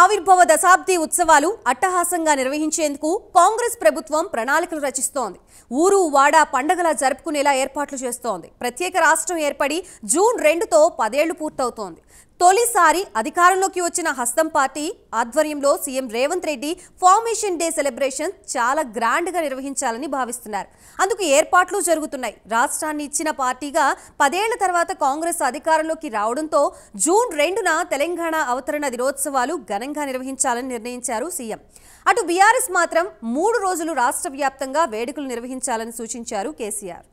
ఆవిర్భావ దశాబ్ది ఉత్సవాలు అట్టహాసంగా నిర్వహించేందుకు కాంగ్రెస్ ప్రభుత్వం ప్రణాళికలు రచిస్తోంది. ఊరు వాడ పండగలా జరుపుకునేలా ఏర్పాట్లు చేస్తోంది. ప్రత్యేక రాష్ట్రం ఏర్పడి జూన్ 2తో 10 ఏళ్లు పూర్తవుతోంది. తొలిసారి అధికారంలోకి వచ్చిన హస్తం పార్టీ ఆధ్వర్యంలో CM Revanth Reddy formation day celebration చాలా గ్రాండ్ గా నిర్వహించాలని భావిస్తున్నారు. అందుకు ఏర్పాట్లు జరుగుతున్నాయి. రాష్ట్రాన్ని ఇచ్చిన పార్టీగా 10 ఏళ్ల తర్వాత కాంగ్రెస్ అధికారంలోకి రావడంతో జూన్ 2న తెలంగాణ అవతరణ దినోత్సవాలు ఘనంగా నిర్వహించాలని నిర్ణయించారు సీఎం. అటు బీఆర్ఎస్ మాత్రం 3 రోజులు రాష్ట్ర వ్యాప్తంగా వేడుకలు నిర్వహించాలని సూచించారు కేసీఆర్.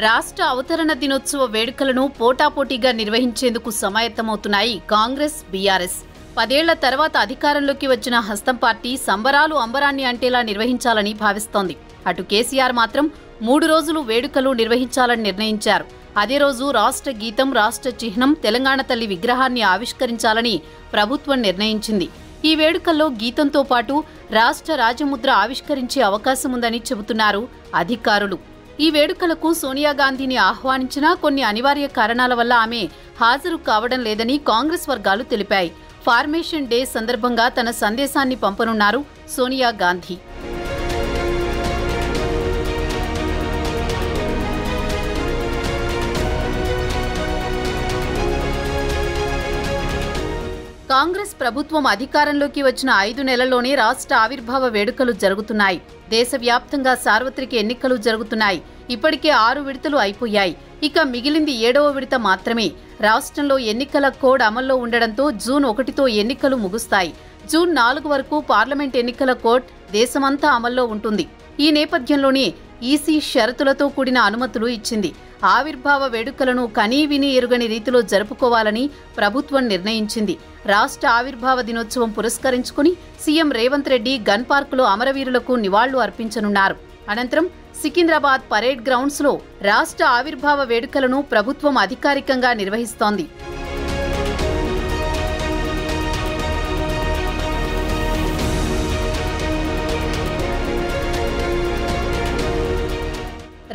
రాష్ట్ర అవతరణ దినోత్సవ వేడుకలను పోటాపోటీగా నిర్వహించేందుకు సమాయత్తమవుతున్నాయి కాంగ్రెస్, బీఆర్ఎస్. 10 ఏళ్ల తర్వాత అధికారంలోకి వచ్చిన హస్తం పార్టీ సంబరాలు అంబరాన్ని అంటేలా నిర్వహించాలని భావిస్తోంది. అటు కేసీఆర్ మాత్రం 3 రోజులు వేడుకలు నిర్వహించాలని నిర్ణయించారు. అదే రోజు రాష్ట్ర గీతం, రాష్ట్ర చిహ్నం, తెలంగాణ తల్లి విగ్రహాన్ని ఆవిష్కరించాలని ప్రభుత్వం నిర్ణయించింది. ఈ వేడుకల్లో గీతంతో పాటు రాష్ట్ర రాజముద్ర ఆవిష్కరించే అవకాశం ఉందని చెబుతున్నారు అధికారులు. ఈ వేడుకలకు సోనియా గాంధీని ఆహ్వానించినా కొన్ని అనివార్య కారణాల వల్ల ఆమె హాజరు కావడం లేదని కాంగ్రెస్ వర్గాలు తెలిపాయి. ఫార్మేషన్ డే సందర్భంగా తన సందేశాన్ని పంపనున్నారు సోనియా గాంధీ. కాంగ్రెస్ ప్రభుత్వం అధికారంలోకి వచ్చిన 5 నెలల్లోనే రాష్ట్ర ఆవిర్భావ వేడుకలు జరుగుతున్నాయి. దేశవ్యాప్తంగా సార్వత్రిక ఎన్నికలు జరుగుతున్నాయి. ఇప్పటికే 6 విడతలు అయిపోయాయి. ఇక మిగిలింది 7వ విడత మాత్రమే. రాష్ట్రంలో ఎన్నికల కోడ్ అమల్లో ఉండడంతో జూన్ 1తో ఎన్నికలు ముగుస్తాయి. జూన్ 4 వరకు పార్లమెంట్ ఎన్నికల కోడ్ దేశమంతా అమల్లో ఉంటుంది. ఈ నేపథ్యంలోనే ఈసీ షరతులతో కూడిన అనుమతులు ఇచ్చింది. ఆవిర్భావ వేడుకలను కనీవిని ఎరుగని రీతిలో జరుపుకోవాలని ప్రభుత్వం నిర్ణయించింది. రాష్ట్ర ఆవిర్భావ దినోత్సవం పురస్కరించుకుని సీఎం రేవంత్ రెడ్డి గన్ పార్కులో అమరవీరులకు నివాళులు అర్పించనున్నారు. అనంతరం సికింద్రాబాద్ పరేడ్ గ్రౌండ్స్లో రాష్ట్ర ఆవిర్భావ వేడుకలను ప్రభుత్వం అధికారికంగా నిర్వహిస్తోంది.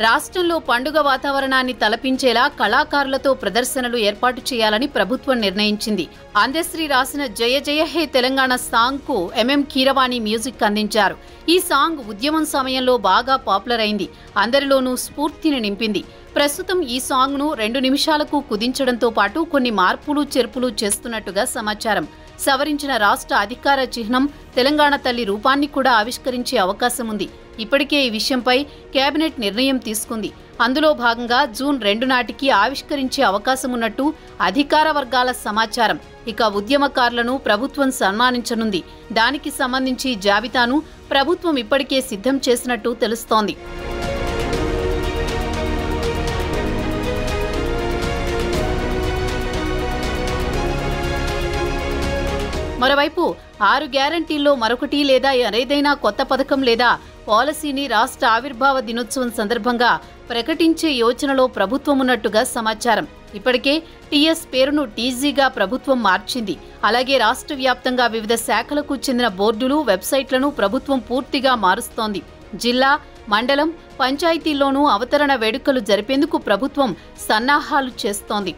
రాష్ట్రంలో పండుగ వాతావరణాన్ని తలపించేలా కళాకారులతో ప్రదర్శనలు ఏర్పాటు చేయాలని ప్రభుత్వం నిర్ణయించింది. అందశ్రీ రాసిన జయ జయ హే తెలంగాణ సాంగ్ కు ఎంఎం కీరవాణి మ్యూజిక్ అందించారు. ఈ సాంగ్ ఉద్యమం సమయంలో బాగా పాపులర్ అయింది. అందరిలోనూ స్ఫూర్తిని నింపింది. ప్రస్తుతం ఈ సాంగ్ ను 2 నిమిషాలకు కుదించడంతో పాటు కొన్ని మార్పులు చేర్పులు చేస్తున్నట్టుగా సమాచారం. సవరించిన రాష్ట్ర అధికార చిహ్నం తెలంగాణ తల్లి రూపాన్ని కూడా ఆవిష్కరించే అవకాశం ఉంది. ఇప్పటికే ఈ విషయంపై కేబినెట్ నిర్ణయం తీసుకుంది. అందులో భాగంగా జూన్ 2 నాటికి ఆవిష్కరించే అవకాశం ఉన్నట్టు అధికార వర్గాల సమాచారం. ఇక ఉద్యమకారులను ప్రభుత్వం సన్మానించనుంది. దానికి సంబంధించి జాబితాను ప్రభుత్వం ఇప్పటికే సిద్ధం చేసినట్టు తెలుస్తోంది. మరోవైపు 6 గ్యారంటీల్లో మరొకటి లేదా ఏదైనా కొత్త పథకం లేదా పాలసీని రాష్ట్ర ఆవిర్భావ దినోత్సవం సందర్భంగా ప్రకటించే యోచనలో ప్రభుత్వం ఉన్నట్టుగా సమాచారం. ఇప్పటికే టీఎస్ పేరును టీజీగా ప్రభుత్వం మార్చింది. అలాగే రాష్ట్ర వ్యాప్తంగా వివిధ శాఖలకు చెందిన బోర్డులు, వెబ్సైట్లను ప్రభుత్వం పూర్తిగా మారుస్తోంది. జిల్లా, మండలం, పంచాయతీల్లోనూ అవతరణ వేడుకలు జరిపేందుకు ప్రభుత్వం సన్నాహాలు చేస్తోంది.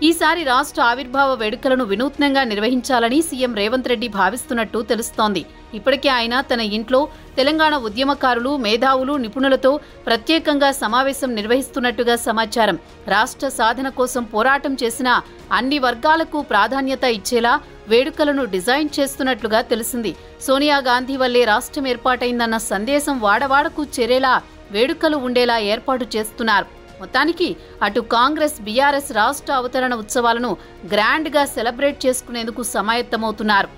ఈసారి రాష్ట్ర ఆవిర్భావ వేడుకలను వినూత్నంగా నిర్వహించాలని సీఎం రేవంత్ రెడ్డి భావిస్తున్నట్టు తెలుస్తోంది. ఇప్పటికే ఆయన తన ఇంట్లో తెలంగాణ ఉద్యమకారులు, మేధావులు, నిపుణులతో ప్రత్యేకంగా సమావేశం నిర్వహిస్తున్నట్టుగా సమాచారం. రాష్ట్ర సాధన కోసం పోరాటం చేసిన అన్ని వర్గాలకు ప్రాధాన్యత ఇచ్చేలా వేడుకలను డిజైన్ చేస్తున్నట్లుగా తెలిసింది. సోనియా గాంధీ వల్లే రాష్ట్రం ఏర్పాటైందన్న సందేశం వాడవాడకు చేరేలా వేడుకలు ఉండేలా ఏర్పాటు చేస్తున్నారు. మొత్తానికి అటు కాంగ్రెస్, బీఆర్ఎస్ రాష్ట్ర అవతరణ ఉత్సవాలను గ్రాండ్ గా సెలబ్రేట్ చేసుకునేందుకు సమాయత్తమవుతున్నారు.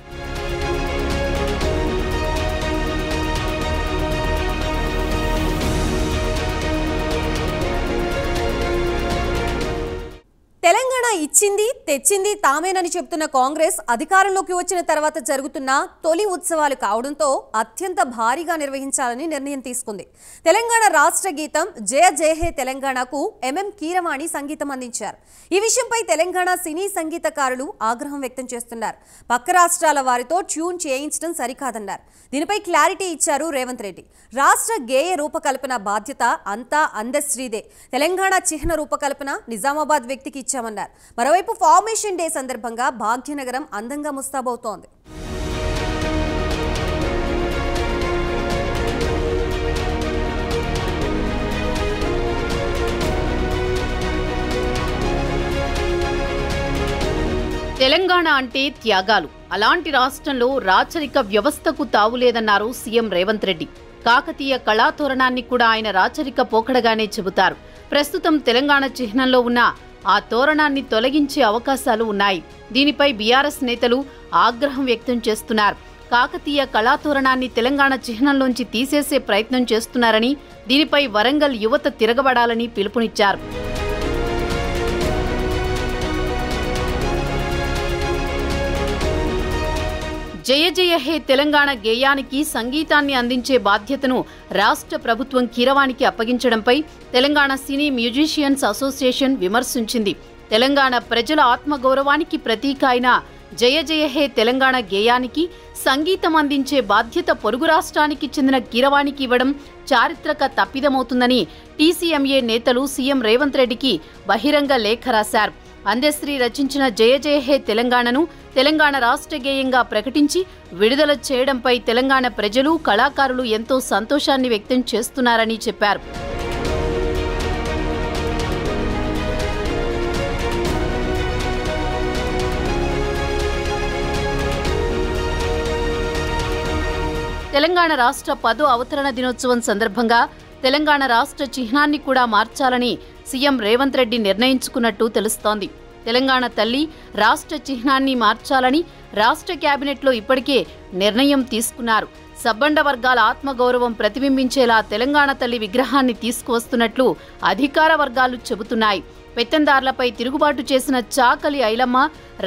తెలంగాణ ఇచ్చింది తెచ్చింది తామేనని చెప్తున్న కాంగ్రెస్ అధికారంలోకి వచ్చిన తర్వాత జరుగుతున్న తొలి ఉత్సవాలు కావడంతో అత్యంత భారీగా నిర్వహించాలని నిర్ణయం తీసుకుంది. తెలంగాణ రాష్ట్ర గీతం జయ జయ హే తెలంగాణకు ఎంఎం కీరవాణి సంగీతం అందించారు. ఈ విషయంపై తెలంగాణ సినీ సంగీతకారులు ఆగ్రహం వ్యక్తం చేస్తున్నారు. పక్క రాష్ట్రాల వారితో ట్యూన్ చేయించడం సరికాదన్నారు. దీనిపై క్లారిటీ ఇచ్చారు రేవంత్ రెడ్డి. రాష్ట్ర గేయ రూపకల్పన బాధ్యత అంతా అందశ్రీదే. తెలంగాణ చిహ్న రూపకల్పన నిజామాబాద్ వ్యక్తికి ఇచ్చామన్నారు. మరోవైపు ఫార్మేషన్ డే సందర్భంగా భాగ్యనగరం అందంగా ముస్తాబవుతోంది. తెలంగాణ అంటే త్యాగాలు. అలాంటి రాష్ట్రంలో రాచరిక వ్యవస్థకు తావులేదన్నారు సీఎం రేవంత్ రెడ్డి. కాకతీయ కళాతోరణాన్ని కూడా ఆయన రాచరిక పోకడగానే చెబుతారు. ప్రస్తుతం తెలంగాణ చిహ్నంలో ఉన్న ఆ తోరణాన్ని తొలగించే అవకాశాలు ఉన్నాయి. దీనిపై బీఆర్ఎస్ నేతలు ఆగ్రహం వ్యక్తం చేస్తున్నారు. కాకతీయ కళాతోరణాన్ని తెలంగాణ చిహ్నంలోంచి తీసేసే ప్రయత్నం చేస్తున్నారని, దీనిపై వరంగల్ యువత తిరగబడాలని పిలుపునిచ్చారు. జయ జయ హే తెలంగాణ గేయానికి సంగీతాన్ని అందించే బాధ్యతను రాష్ట్ర ప్రభుత్వం కీరవాణికి అప్పగించడంపై తెలంగాణ సినీ మ్యూజిషియన్స్ అసోసియేషన్ విమర్శించింది. తెలంగాణ ప్రజల ఆత్మగౌరవానికి ప్రతీక అయిన జయ జయ హే తెలంగాణ గేయానికి సంగీతం అందించే బాధ్యత పొరుగు రాష్ట్రానికి చెందిన కీరవాణికి ఇవ్వడం చారిత్రక తప్పిదమవుతుందని టీసీఎంఏ నేతలు సీఎం రేవంత్ రెడ్డికి బహిరంగ లేఖ రాశారు. అందశ్రీ రచించిన జయ జయ హే తెలంగాణను తెలంగాణ రాష్ట్ర గేయంగా ప్రకటించి విడుదల చేయడంపై తెలంగాణ ప్రజలు, కళాకారులు ఎంతో సంతోషాన్ని వ్యక్తం చేస్తున్నారని చెప్పారు. తెలంగాణ రాష్ట్ర 10వ అవతరణ దినోత్సవం సందర్భంగా తెలంగాణ రాష్ట్ర చిహ్నాన్ని కూడా మార్చాలని సీఎం రేవంత్ రెడ్డి నిర్ణయించుకున్నట్టు తెలుస్తోంది. తెలంగాణ తల్లి రాష్ట్ర చిహ్నాన్ని మార్చాలని రాష్ట్ర కేబినెట్లో ఇప్పటికే నిర్ణయం తీసుకున్నారు. సబ్బండ వర్గాల ఆత్మగౌరవం ప్రతిబింబించేలా తెలంగాణ తల్లి విగ్రహాన్ని తీసుకువస్తున్నట్లు అధికార వర్గాలు చెబుతున్నాయి. పెత్తందార్లపై తిరుగుబాటు చేసిన చాకలి ఐలమ్మ,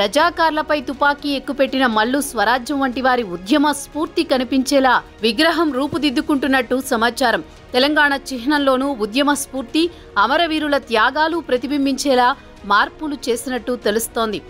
రజాకార్లపై తుపాకీ ఎక్కుపెట్టిన మల్లు స్వరాజ్యం వంటి వారి ఉద్యమ స్ఫూర్తి కనిపించేలా విగ్రహం రూపుదిద్దుకుంటున్నట్టు సమాచారం. తెలంగాణ చిహ్నంలోనూ ఉద్యమ స్ఫూర్తి, అమరవీరుల త్యాగాలు ప్రతిబింబించేలా మార్పులు చేసినట్టు తెలుస్తోంది.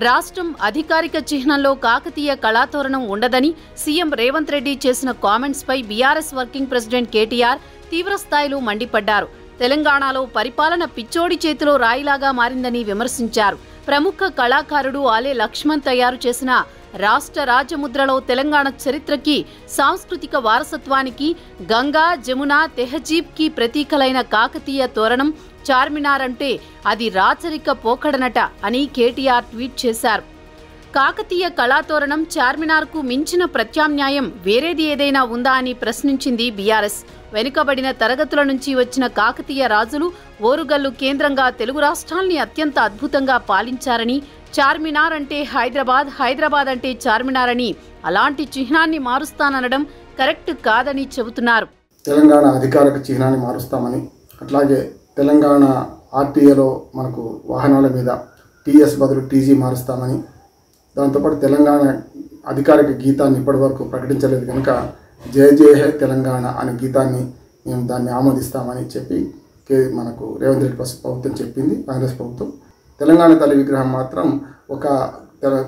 రాష్ట్రం అధికారిక చిహ్నంలో కాకతీయ కళాతోరణం ఉండదని సీఎం రేవంత్ రెడ్డి చేసిన కామెంట్స్ పై బీఆర్ఎస్ వర్కింగ్ ప్రెసిడెంట్ కేటీఆర్ తీవ్రస్థాయిలో మండిపడ్డారు. తెలంగాణలో పరిపాలన పిచ్చోడి చేతిలో రాయిలాగా మారిందని విమర్శించారు. ప్రముఖ కళాకారుడు ఆలే లక్ష్మణ్ తయారు చేసిన రాష్ట్ర రాజముద్రలో తెలంగాణ చరిత్రకి, సాంస్కృతిక వారసత్వానికి, గంగా, జమున, తెహజీబ్కి ప్రతీకలైన కాకతీయ తోరణం చార్మినార్ అంటే అది రాచరిక పోకడనట అని కేటీఆర్ ట్వీట్ చేశారు. కాకతీయ కళాతోరణం చార్మినార్కు మించిన ప్రత్యామ్నాయం వేరేది ఏదైనా ఉందా అని ప్రశ్నించింది బీఆర్ఎస్. వెనుకబడిన తరగతుల నుంచి వచ్చిన కాకతీయ రాజులు ఓరుగల్లు కేంద్రంగా తెలుగు రాష్ట్రాల్ని అత్యంత అద్భుతంగా పాలించారని, చార్మినార్ అంటే హైదరాబాద్, హైదరాబాద్ అంటే చార్మినార్ అని, అలాంటి చిహ్నాన్ని మారుస్తాననడం కరెక్ట్ కాదని చెబుతున్నారు. తెలంగాణ అధికారిక చిహ్నాన్ని మారుస్తామని, అట్లాగే తెలంగాణ ఆర్టీఏలో మనకు వాహనాల మీద టీఎస్ బదులు టీజీ మారుస్తామని, దాంతోపాటు తెలంగాణ అధికారిక గీతాన్ని ఇప్పటివరకు ప్రకటించలేదు కనుక జయ జయ హే తెలంగాణ అనే గీతాన్ని మేము దాన్ని ఆమోదిస్తామని చెప్పి మనకు రేవంత్ రెడ్డి ప్రభుత్వం చెప్పింది. కాంగ్రెస్ ప్రభుత్వం తెలంగాణ తల్లి విగ్రహం మాత్రం ఒక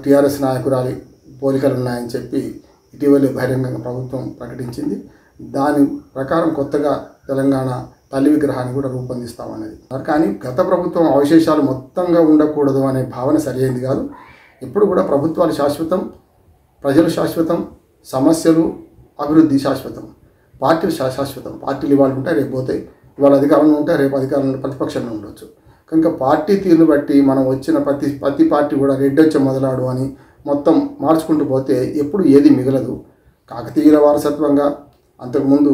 టీఆర్ఎస్ నాయకురాలి పోలికలు ఉన్నాయని చెప్పి ఇటీవలే బహిరంగంగా ప్రభుత్వం ప్రకటించింది. దాని ప్రకారం కొత్తగా తెలంగాణ తల్లి విగ్రహాన్ని కూడా రూపొందిస్తామన్నది. కానీ గత ప్రభుత్వం అవశేషాలు మొత్తంగా ఉండకూడదు అనే భావన సరైనది కాదు. ఎప్పుడు కూడా ప్రభుత్వాలు శాశ్వతం, ప్రజలు శాశ్వతం, సమస్యలు అభివృద్ధి శాశ్వతం, పార్టీలు శాశ్వతం. పార్టీలు ఇవాళ ఉంటాయి, రేపు పోతాయి. ఇవాళ అధికారంలో ఉంటాయి, రేపు అధికారంలో ప్రతిపక్షంలో ఉండొచ్చు. కనుక పార్టీ తీరును బట్టి మనం వచ్చిన ప్రతి పార్టీ కూడా రెడ్డొచ్చ మొదలాడు అని మొత్తం మార్చుకుంటూ పోతే ఎప్పుడు ఏది మిగలదు. కాకతీయుల వారసత్వంగా అంతకుముందు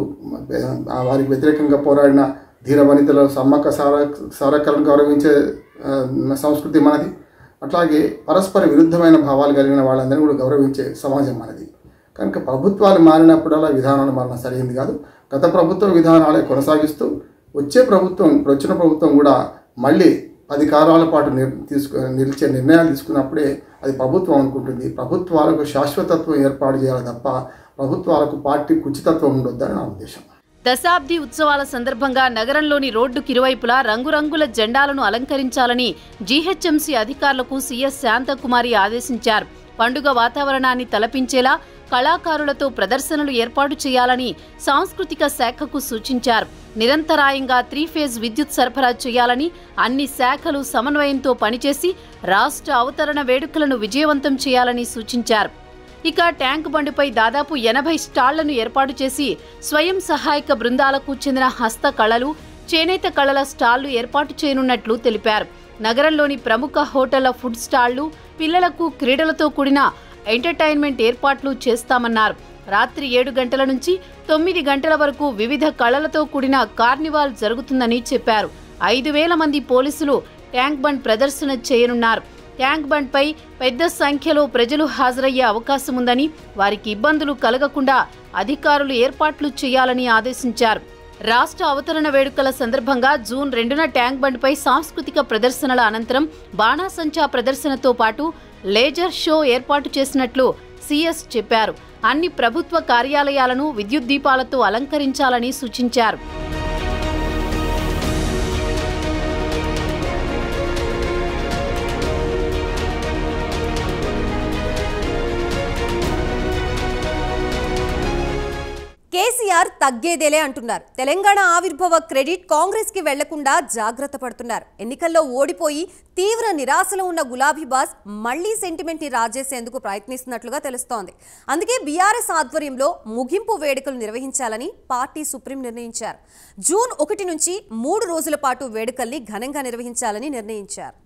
వారికి వ్యతిరేకంగా పోరాడిన ధీర వనితల సమ్మక్క సారక్కలను గౌరవించే సంస్కృతి మనది. అట్లాగే పరస్పర విరుద్ధమైన భావాలు కలిగిన వాళ్ళందరినీ కూడా గౌరవించే సమాజం మనది. కనుక ప్రభుత్వాలు మారినప్పుడల్లా విధానాలు మారడం సరైనది కాదు. గత ప్రభుత్వ విధానాలే కొనసాగిస్తూ ఇప్పుడు వచ్చిన ప్రభుత్వం కూడా మళ్ళీ 10 కాలాల పాటు నిలిచే నిర్ణయాలు తీసుకున్నప్పుడే అది ప్రభుత్వం అనుకుంటుంది. ప్రభుత్వాలకు శాశ్వతత్వం ఏర్పాటు చేయాలి తప్ప ప్రభుత్వాలకు పార్టీ కుచితత్వం ఉండొద్దని నా ఉద్దేశం. దశాబ్ది ఉత్సవాల సందర్భంగా నగరంలోని రోడ్డుకి ఇరువైపులా రంగురంగుల జెండాలను అలంకరించాలని జీహెచ్ఎంసీ అధికారులకు సీఎస్ శాంతకుమారి ఆదేశించారు. పండుగ వాతావరణాన్ని తలపించేలా కళాకారులతో ప్రదర్శనలు ఏర్పాటు చేయాలని సాంస్కృతిక శాఖకు సూచించారు. నిరంతరాయంగా 3 ఫేజ్ విద్యుత్ సరఫరా చేయాలని అన్ని శాఖలు సమన్వయంతో పనిచేసి రాష్ట్ర అవతరణ వేడుకలను విజయవంతం చేయాలని సూచించారు. ఇక ట్యాంక్ బండిపై దాదాపు 80 స్టాళ్లను ఏర్పాటు చేసి స్వయం సహాయక బృందాలకు చెందిన హస్త కళలు, చేనేత కళల స్టాళ్లు ఏర్పాటు చేయనున్నట్లు తెలిపారు. నగరంలోని ప్రముఖ హోటళ్ల ఫుడ్ స్టాళ్లు, పిల్లలకు క్రీడలతో కూడిన ఎంటర్టైన్మెంట్ ఏర్పాట్లు చేస్తామన్నారు. రాత్రి 7 గంటల నుంచి 9 గంటల వరకు వివిధ కళలతో కూడిన కార్నివాల్ జరుగుతుందని చెప్పారు. 5,000 మంది పోలీసులు ట్యాంక్ బండ్ ప్రదర్శన చేయనున్నారు. ట్యాంక్ బండ్ పై పెద్ద సంఖ్యలో ప్రజలు హాజరయ్యే అవకాశం ఉందని, వారికి ఇబ్బందులు కలగకుండా అధికారులు ఏర్పాట్లు చేయాలని ఆదేశించారు. రాష్ట్ర అవతరణ వేడుకల సందర్భంగా జూన్ 2న ట్యాంక్ బండ్ పై సాంస్కృతిక ప్రదర్శనల అనంతరం బాణాసంచా ప్రదర్శనతో పాటు లేజర్ షో ఏర్పాటు చేసినట్లు సీఎస్ చెప్పారు. అన్ని ప్రభుత్వ కార్యాలయాలను విద్యుత్ దీపాలతో అలంకరించాలని సూచించారు. కేసీఆర్ తగ్గేదేలే అంటున్నారు. తెలంగాణ ఆవిర్భావ క్రెడిట్ కాంగ్రెస్ కి వెళ్లకుండా జాగ్రత్త పడుతున్నారు. ఎన్నికల్లో ఓడిపోయి తీవ్ర నిరాశలో ఉన్న గులాబీ బాస్ మళ్లీ సెంటిమెంట్ ని రాజేసేందుకు ప్రయత్నిస్తున్నట్లుగా తెలుస్తోంది. అందుకే బీఆర్ఎస్ ఆధ్వర్యంలో ముగింపు వేడుకలు నిర్వహించాలని పార్టీ సుప్రీం నిర్ణయించారు. జూన్ 1 నుంచి 3 రోజుల పాటు వేడుకల్ని ఘనంగా నిర్వహించాలని నిర్ణయించారు.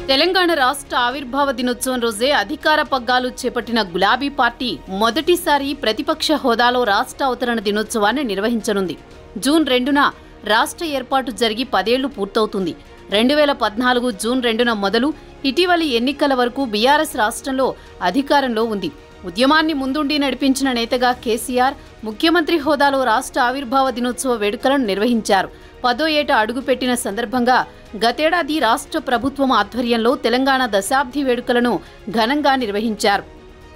తెలంగాణ రాష్ట్ర ఆవిర్భావ దినోత్సవం రోజే అధికార పగ్గాలు చేపట్టిన గులాబీ పార్టీ మొదటిసారి ప్రతిపక్ష హోదాలో రాష్ట్ర అవతరణ దినోత్సవాన్ని నిర్వహించనుంది. జూన్ 2న రాష్ట్ర ఏర్పాటు జరిగి 10 ఏళ్లు పూర్తవుతుంది. 2014 జూన్ 2న మొదలు ఇటీవలి ఎన్నికల వరకు బీఆర్ఎస్ రాష్ట్రంలో అధికారంలో ఉంది. ఉద్యమాన్ని ముందుండి నడిపించిన నేతగా కేసీఆర్ ముఖ్యమంత్రి హోదాలో రాష్ట్ర ఆవిర్భావ దినోత్సవ వేడుకలను నిర్వహించారు. 10వ ఏట అడుగుపెట్టిన సందర్భంగా గతేడాది రాష్ట్ర ప్రభుత్వం ఆధ్వర్యంలో తెలంగాణ దశాబ్ది వేడుకలను ఘనంగా నిర్వహించారు.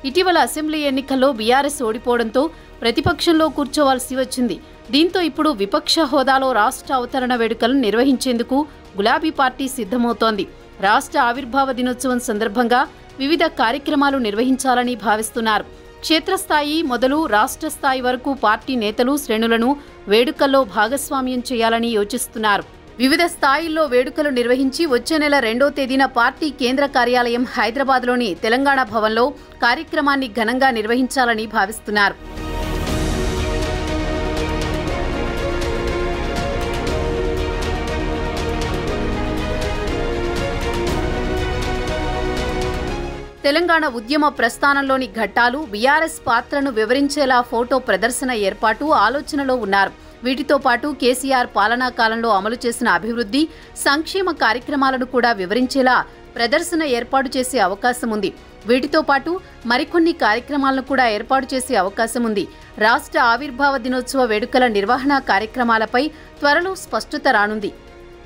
ఇటీవల అసెంబ్లీ ఎన్నికల్లో బీఆర్ఎస్ ఓడిపోవడంతో ప్రతిపక్షంలో కూర్చోవాల్సి వచ్చింది. దీంతో ఇప్పుడు విపక్ష హోదాలో రాష్ట్ర అవతరణ వేడుకలను నిర్వహించేందుకు గులాబీ పార్టీ సిద్ధమవుతోంది. రాష్ట్ర ఆవిర్భావ దినోత్సవం సందర్భంగా వివిధ కార్యక్రమాలు నిర్వహించాలని భావిస్తున్నారు. క్షేత్రస్థాయి మొదలు రాష్ట్ర స్థాయి వరకు పార్టీ నేతలు, శ్రేణులను వేడుకల్లో భాగస్వామ్యం చేయాలని యోచిస్తున్నారు. వివిధ స్థాయిల్లో వేడుకలు నిర్వహించి వచ్చే నెల 2వ తేదీన పార్టీ కేంద్ర కార్యాలయం హైదరాబాద్లోని తెలంగాణ భవన్లో కార్యక్రమాన్ని ఘనంగా నిర్వహించాలని భావిస్తున్నారు. తెలంగాణ ఉద్యమ ప్రస్థానంలోని ఘట్టాలు, బీఆర్ఎస్ పాత్రను వివరించేలా ఫోటో ప్రదర్శన ఏర్పాటు ఆలోచనలో ఉన్నారు. వీటితో పాటు కేసీఆర్ పాలనా కాలంలో అమలు చేసిన అభివృద్ధి, సంక్షేమ కార్యక్రమాలను కూడా వివరించేలా ప్రదర్శన ఏర్పాటు చేసే అవకాశం ఉంది. వీటితో పాటు మరికొన్ని కార్యక్రమాలను కూడా ఏర్పాటు చేసే అవకాశం ఉంది. రాష్ట్ర ఆవిర్భావ దినోత్సవ వేడుకల నిర్వహణ కార్యక్రమాలపై త్వరలో స్పష్టత రానుంది.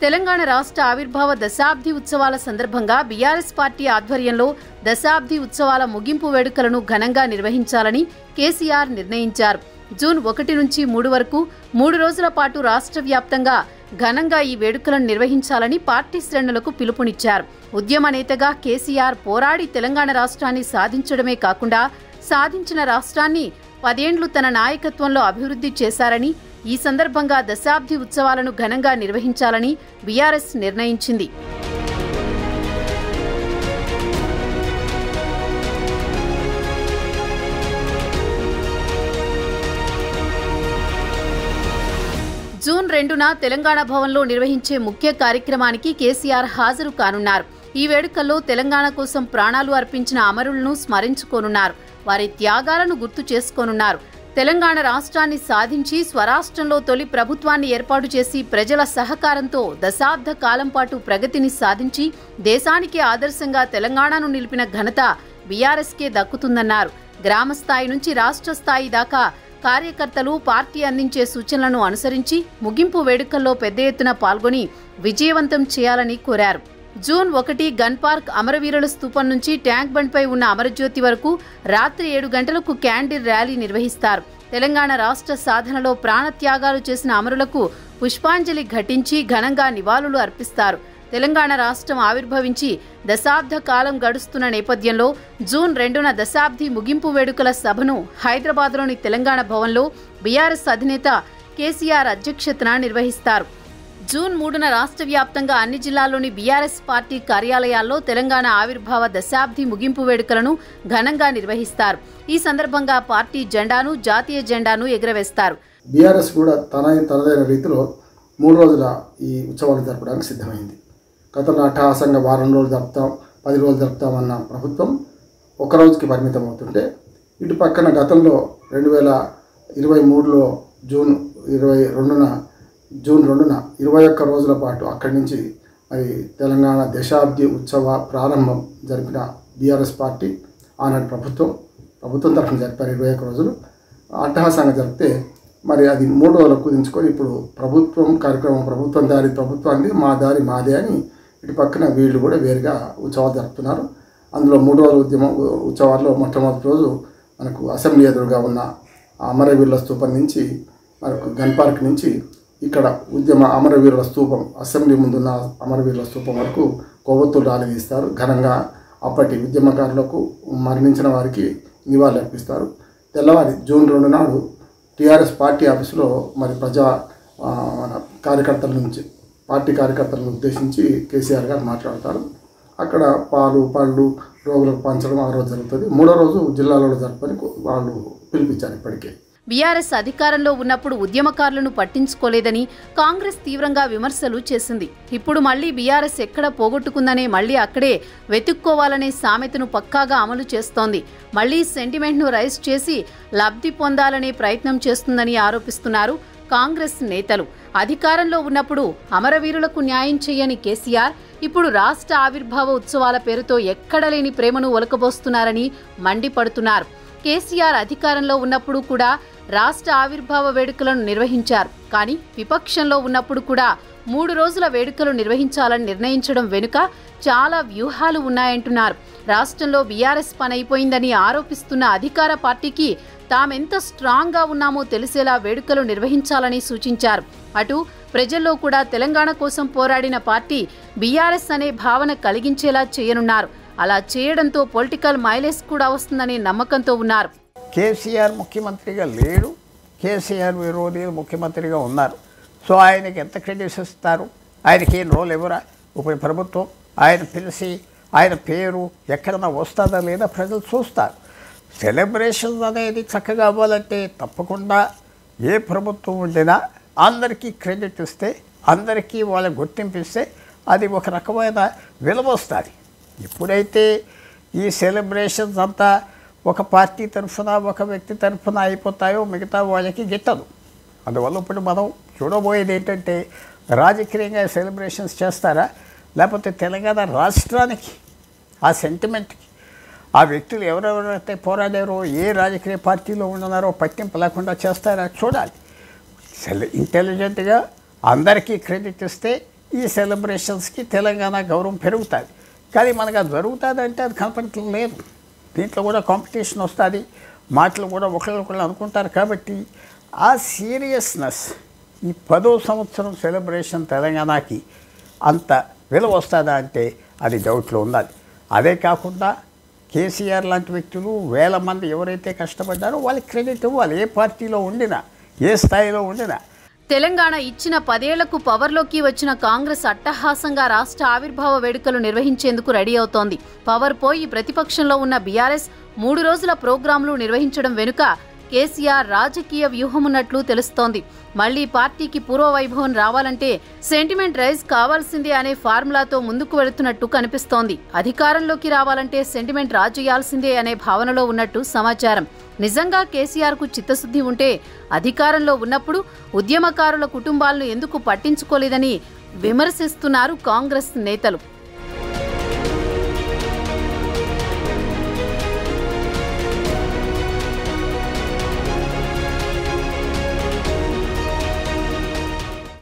తెలంగాణ రాష్ట్ర ఆవిర్భావ దశాబ్ది ఉత్సవాల సందర్భంగా బీఆర్ఎస్ పార్టీ ఆధ్వర్యంలో దశాబ్ది ఉత్సవాల ముగింపు వేడుకలను ఘనంగా నిర్వహించాలని కేసీఆర్ నిర్ణయించారు. జూన్ 1 నుంచి 3 వరకు 3 రోజుల పాటు రాష్ట్ర వ్యాప్తంగా ఘనంగా ఈ వేడుకలను నిర్వహించాలని పార్టీ శ్రేణులకు పిలుపునిచ్చారు. ఉద్యమ నేతగా కేసీఆర్ పోరాడి తెలంగాణ రాష్ట్రాన్ని సాధించడమే కాకుండా సాధించిన రాష్ట్రాన్ని 10 ఏళ్లు తన నాయకత్వంలో అభివృద్ధి చేశారని, ఈ సందర్భంగా దశాబ్ది ఉత్సవాలను ఘనంగా నిర్వహించాలని బీఆర్ఎస్ నిర్ణయించింది. జూన్ 2న తెలంగాణ భవన్లో నిర్వహించే ముఖ్య కార్యక్రమానికి కేసీఆర్ హాజరు కానున్నారు. ఈ వేడుకల్లో తెలంగాణ కోసం ప్రాణాలు అర్పించిన అమరులను స్మరించుకోనున్నారు. వారి త్యాగాలను గుర్తు చేసుకోనున్నారు. తెలంగాణ రాష్ట్రాన్ని సాధించి స్వరాష్ట్రంలో తొలి ప్రభుత్వాన్ని ఏర్పాటు చేసి ప్రజల సహకారంతో దశాబ్ద కాలం పాటు ప్రగతిని సాధించి దేశానికి ఆదర్శంగా తెలంగాణను నిలిపిన ఘనత బీఆర్ఎస్కే దక్కుతుందన్నారు. గ్రామ స్థాయి నుంచి రాష్ట్ర స్థాయి దాకా కార్యకర్తలు పార్టీ అందించే సూచనలను అనుసరించి ముగింపు వేడుకల్లో పెద్ద ఎత్తున పాల్గొని విజయవంతం చేయాలని కోరారు. జూన్ 1 గన్ పార్క్ అమరవీరుల స్తూపం నుంచి ట్యాంక్ బండ్పై ఉన్న అమరజ్యోతి వరకు రాత్రి 7 గంటలకు క్యాండిల్ ర్యాలీ నిర్వహిస్తారు. తెలంగాణ రాష్ట్ర సాధనలో ప్రాణత్యాగాలు చేసిన అమరులకు పుష్పాంజలి ఘటించి ఘనంగా నివాళులు అర్పిస్తారు. తెలంగాణ రాష్ట్రం ఆవిర్భవించి దశాబ్ద కాలం గడుస్తున్న నేపథ్యంలో జూన్ 2న దశాబ్ది ముగింపు వేడుకల సభను హైదరాబాద్లోని తెలంగాణ భవన్లో బీఆర్ఎస్ అధినేత కేసీఆర్ అధ్యక్షతన నిర్వహిస్తారు. జూన్ 3న రాష్ట్ర వ్యాప్తంగా అన్ని జిల్లాల్లోని బీఆర్ఎస్ పార్టీ కార్యాలయాల్లో తెలంగాణ ఆవిర్భావ దశాబ్ది ముగింపు వేడుకలను ఘనంగా నిర్వహిస్తారు. ఈ సందర్భంగా పార్టీ జెండాను, జాతీయ జెండాను ఎగురవేస్తారు. బీఆర్ఎస్ కూడా తనదైన రీతిలో 3 రోజుల ఈ ఉత్సవాలు జరపడానికి సిద్ధమైంది. గతంలో అట్టహాసంగా వారం రోజులు జరుపుతాం, 10 రోజులు జరుపుతామన్న ప్రభుత్వం ఒక రోజుకి పరిమితం అవుతుంటే, ఇటు పక్కన గతంలో 2023లో జూన్ 2న 21 రోజుల పాటు అక్కడి నుంచి మరి తెలంగాణ దశాబ్ది ఉత్సవ ప్రారంభం జరిపిన బీఆర్ఎస్ పార్టీ ఆనాటి ప్రభుత్వం తరఫున జరిపారు. 21 రోజులు అట్టహాసంగా జరిపితే మరి అది 3 రోజులకు కుదించుకొని ఇప్పుడు ప్రభుత్వం దారి ప్రభుత్వాన్ని, మా దారి మాదే అని ఇటు పక్కన వీళ్ళు కూడా వేరుగా ఉత్సవాలు జరుపుతున్నారు. అందులో 3 రోజుల ఉత్సవాల్లో మొట్టమొదటి రోజు మనకు అసెంబ్లీ ఎదురుగా ఉన్న అమరవీరుల స్తూపం నుంచి మనకు గన్ పార్క్ నుంచి ఇక్కడ అమరవీరుల స్తూపం, అసెంబ్లీ ముందున్న అమరవీరుల స్తూపం వరకు కొవ్వొత్తులు రాలిస్తారు. ఘనంగా అప్పటి ఉద్యమకారులకు, మరణించిన వారికి నివాళులు అర్పిస్తారు. తెల్లవారి జూన్ 2 నాడు టీఆర్ఎస్ పార్టీ ఆఫీసులో మరి పార్టీ కార్యకర్తలను ఉద్దేశించి కేసీఆర్ గారు మాట్లాడతారు. అక్కడ పాలు పళ్ళు రోగులకు పంచడం ఆ రోజు జరుగుతుంది. 3వ రోజు జిల్లాలలో జరపని వాళ్ళు పిలిపించారు. ఇప్పటికే బీఆర్ఎస్ అధికారంలో ఉన్నప్పుడు ఉద్యమకారులను పట్టించుకోలేదని కాంగ్రెస్ తీవ్రంగా విమర్శలు చేసింది. ఇప్పుడు మళ్లీ బీఆర్ఎస్ ఎక్కడ పోగొట్టుకుందనే మళ్లీ అక్కడే వెతుక్కోవాలనే సామెతను పక్కాగా అమలు చేస్తోంది. మళ్లీ సెంటిమెంట్ను రైజ్ చేసి లబ్ధి పొందాలనే ప్రయత్నం చేస్తుందని ఆరోపిస్తున్నారు కాంగ్రెస్ నేతలు. అధికారంలో ఉన్నప్పుడు అమరవీరులకు న్యాయం చేయని కేసీఆర్ ఇప్పుడు రాష్ట్ర ఆవిర్భావ ఉత్సవాల పేరుతో ఎక్కడలేని ప్రేమను ఒలకబోస్తున్నారని మండిపడుతున్నారు. కేసీఆర్ అధికారంలో ఉన్నప్పుడు కూడా రాష్ట్ర ఆవిర్భావ వేడుకలను నిర్వహించారు. కానీ విపక్షంలో ఉన్నప్పుడు కూడా 3 రోజుల వేడుకలు నిర్వహించాలని నిర్ణయించడం వెనుక చాలా వ్యూహాలు ఉన్నాయంటున్నారు. రాష్ట్రంలో బీఆర్ఎస్ పనైపోయిందని ఆరోపిస్తున్న అధికార పార్టీకి తామెంత స్ట్రాంగ్గా ఉన్నామో తెలిసేలా వేడుకలు నిర్వహించాలని సూచించారు. అటు ప్రజల్లో కూడా తెలంగాణ కోసం పోరాడిన పార్టీ బీఆర్ఎస్ అనే భావన కలిగించేలా చేయనున్నారు. అలా చేయడంతో పొలిటికల్ మైలేజ్ కూడా వస్తుందనే నమ్మకంతో ఉన్నారు. కేసీఆర్ ముఖ్యమంత్రిగా లేడు, కేసీఆర్ విరోధి ముఖ్యమంత్రిగా ఉన్నారు. సో ఆయనకి ఎంత క్రెడిట్స్ ఇస్తారు? ఆయనకి ఏం రోల్ ఎవరా? ఇప్పుడు ప్రభుత్వం ఆయన పిలిచి ఆయన పేరు ఎక్కడన్నా వస్తుందా లేదా ప్రజలు చూస్తారు. సెలబ్రేషన్స్ అనేది చక్కగా అవ్వాలంటే తప్పకుండా ఏ ప్రభుత్వం ఉండినా అందరికీ క్రెడిట్ ఇస్తే, అందరికీ వాళ్ళ గుర్తింపు ఇస్తే అది ఒక రకమైన విలువ వస్తుంది. ఇప్పుడైతే ఈ సెలబ్రేషన్స్ అంతా ఒక పార్టీ తరఫున, ఒక వ్యక్తి తరఫున అయిపోతాయో మిగతా వాళ్ళకి గిట్టదు. అందువల్ల ఇప్పుడు మనం చూడబోయేది ఏంటంటే, రాజకీయంగా సెలబ్రేషన్స్ చేస్తారా, లేకపోతే తెలంగాణ రాష్ట్రానికి ఆ సెంటిమెంట్కి ఆ వ్యక్తులు ఎవరెవరైతే పోరాడారో, ఏ రాజకీయ పార్టీలో ఉన్నారో పట్టింపు లేకుండా చేస్తారా చూడాలి. ఇంటెలిజెంట్గా అందరికీ క్రెడిట్ ఇస్తే ఈ సెలబ్రేషన్స్కి తెలంగాణ గౌరవం పెరుగుతుంది. కానీ మనకు అది జరుగుతుందంటే అది కనపడలేదు. దీంట్లో కూడా కాంపిటీషన్ వస్తుంది, మాటలు కూడా ఒకళ్ళొకళ్ళు అనుకుంటారు. కాబట్టి ఆ సీరియస్నెస్ ఈ 10వ సంవత్సరం సెలబ్రేషన్ తెలంగాణకి అంత విలువ వస్తుందా అంటే అది డౌట్లో ఉన్నది. అదే కాకుండా కేసీఆర్ లాంటి వ్యక్తులు వేల మంది ఎవరైతే కష్టపడ్డారో వాళ్ళకి క్రెడిట్ ఇవ్వాలి. ఏ పార్టీలో ఉండినా, ఏ స్థాయిలో ఉండినా. తెలంగాణ ఇచ్చిన 10 ఏళ్లకు పవర్లోకి వచ్చిన కాంగ్రెస్ అట్టహాసంగా రాష్ట్ర ఆవిర్భావ వేడుకలు నిర్వహించేందుకు రెడీ అవుతోంది. పవర్ పోయి ప్రతిపక్షంలో ఉన్న బీఆర్ఎస్ 3 రోజుల ప్రోగ్రాంలు నిర్వహించడం వెనుక కేసీఆర్ రాజకీయ వ్యూహమున్నట్లు తెలుస్తోంది. మళ్లీ పార్టీకి పూర్వవైభవం రావాలంటే సెంటిమెంట్ రైజ్ కావాల్సిందే అనే ఫార్ములాతో ముందుకు వెళుతున్నట్టు కనిపిస్తోంది. అధికారంలోకి రావాలంటే సెంటిమెంట్ రాజేయాల్సిందే అనే భావనలో ఉన్నట్టు సమాచారం. నిజంగా కేసీఆర్కు చిత్తశుద్ధి ఉంటే అధికారంలో ఉన్నప్పుడు ఉద్యమకారుల కుటుంబాలను ఎందుకు పట్టించుకోలేదని విమర్శిస్తున్నారు కాంగ్రెస్ నేతలు.